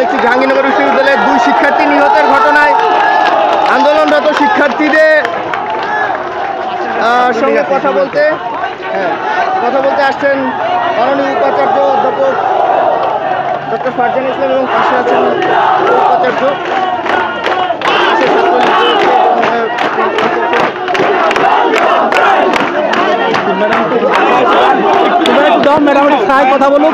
দেখছি জাহাঙ্গীরনগর বিশ্ববিদ্যালয়ের 2 শিক্ষার্থী নিহতের ঘটনায় আন্দোলনরত শিক্ষার্থীদের সঙ্গে কথা বলতে আসছেন মাননীয় উপাচার্য অধ্যাপক ডক্টর ফারজানা ইসলাম এবং পাশে আছেন উপাচার্য। ম্যাডাম কথা বলুন।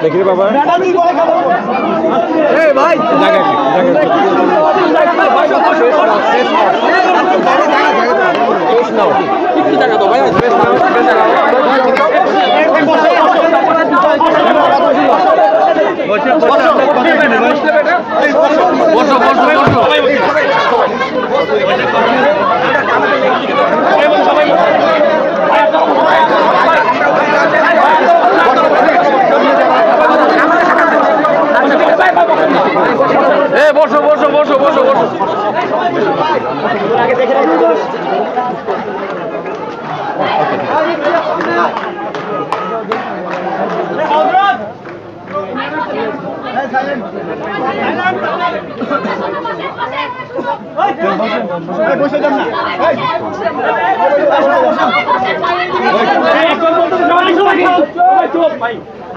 देखिए बाबा भाई বসো বসো বসো বসো বসো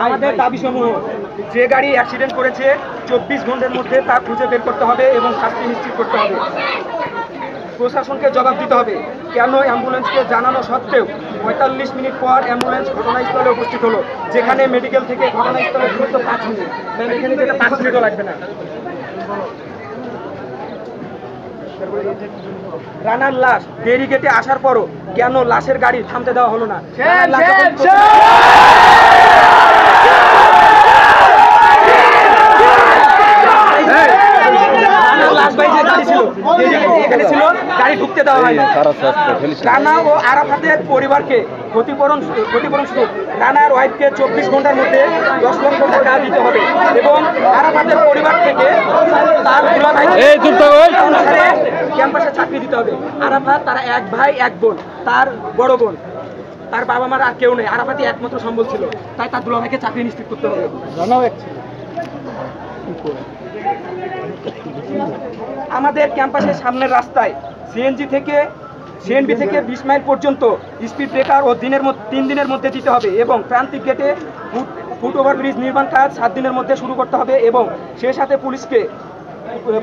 আমাদের দাবি সমূহ, যে গাড়ি অ্যাক্সিডেন্ট করেছে 24 ঘন্টার মধ্যে তা খুঁজে বের করতে হবে এবং শাস্তি নিশ্চিত করতে হবে। প্রশাসনকে জবাব দিতে হবে কেন অ্যাম্বুলেন্সকে জানানো সত্ত্বেও 45 মিনিট পর অ্যাম্বুলেন্স ঘটনাস্থলে উপস্থিত হলো, যেখানে মেডিকেল থেকে ঘটনাস্থলে দ্রুত 5 মিনিট, এখানে যেটা 5 মিনিটও লাগবে না। রানার লাশ ব্যারিকেডে আসার পরও কেন লাশের গাড়ি থামতে দেওয়া হলো না? গাড়ি ঢুকতে দেওয়া হয় না। রানা ও আরাফাতের পরিবারকে ক্ষতিপূরণ স্বরূপ রানার ওয়াইফকে 24 ঘন্টার মধ্যে 10 লক্ষ টাকা দিতে হবে এবং আরাফাতের পরিবার থেকে তার ক্যাম্পাসে চাকরি দিতে হবে। আরাফাত তারা এক ভাই এক বোন, তার বড় বোন, তার বাবা মার আর কেউ নেই। আরাফাতই একমাত্র সম্বল ছিল, তাই তার দুলাভাইকে চাকরি নিশ্চিত করতে হবে। আমাদের ক্যাম্পাসের সামনের রাস্তায় সিএনবি থেকে 20 মাইল পর্যন্ত স্পিড ব্রেকার ও 3 দিনের মধ্যে দিতে হবে এবং প্রান্তিক গেটে ফুট ওভারব্রিজ নির্মাণ কাজ 7 দিনের মধ্যে শুরু করতে হবে এবং সেই সাথে পুলিশকে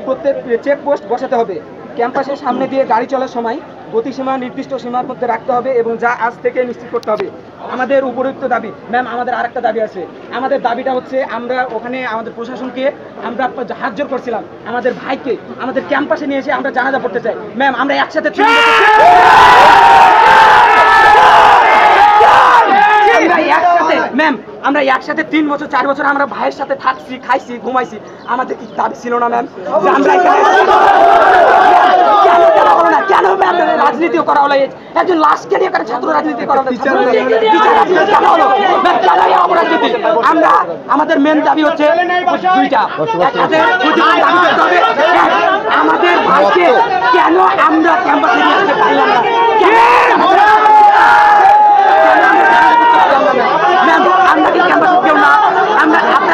প্রত্যেক চেকপোস্ট বসাতে হবে। ক্যাম্পাসের সামনে দিয়ে গাড়ি চলার সময় গতিসীমা নির্দিষ্ট সীমার মধ্যে রাখতে হবে এবং যা আজ থেকে নিশ্চিত করতে হবে। আমাদের উপযুক্ত দাবি ম্যাম, আমাদের আরেকটা দাবি আছে। আমাদের দাবিটা হচ্ছে, আমরা ওখানে আমাদের প্রশাসনকে আমরা হাত জোর করছিলাম, আমাদের ভাইকে আমাদের ক্যাম্পাসে নিয়ে এসে আমরা জানাজা পড়তে চাই। ম্যাম, আমরা একসাথে ম্যাম আমরা একসাথে 3 বছর 4 বছর আমরা ভাইয়ের সাথে থাকছি, খাইছি, ঘুমাইছি। আমাদের কি দাবি ছিল না ম্যাম? কেন ম্যাম রাজনীতিও করা হলো? একজন লাশকে নিয়ে ছাত্র রাজনীতি করা হলো। আমরা আমাদের মেন দাবি হচ্ছে দুইটা। আমাদের ভাইকে কেন আমরা ক্যাম্পাসে নিয়ে আসতে পারলাম না?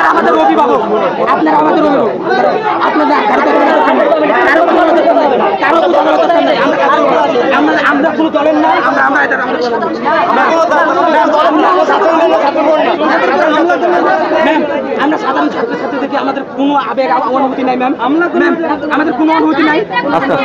আমাদের অভিভাবক, আপনারা আমাদের অভিভাবক, আপনারা আমরা কোনো দলের নয়, আমরা সাধারণ ছাত্রছাত্রীদেরকে আমাদের কোনো আবেগ অনুভূতি নাই ম্যাম, আমাদের কোনো অনুভূতি নাই। আমাদের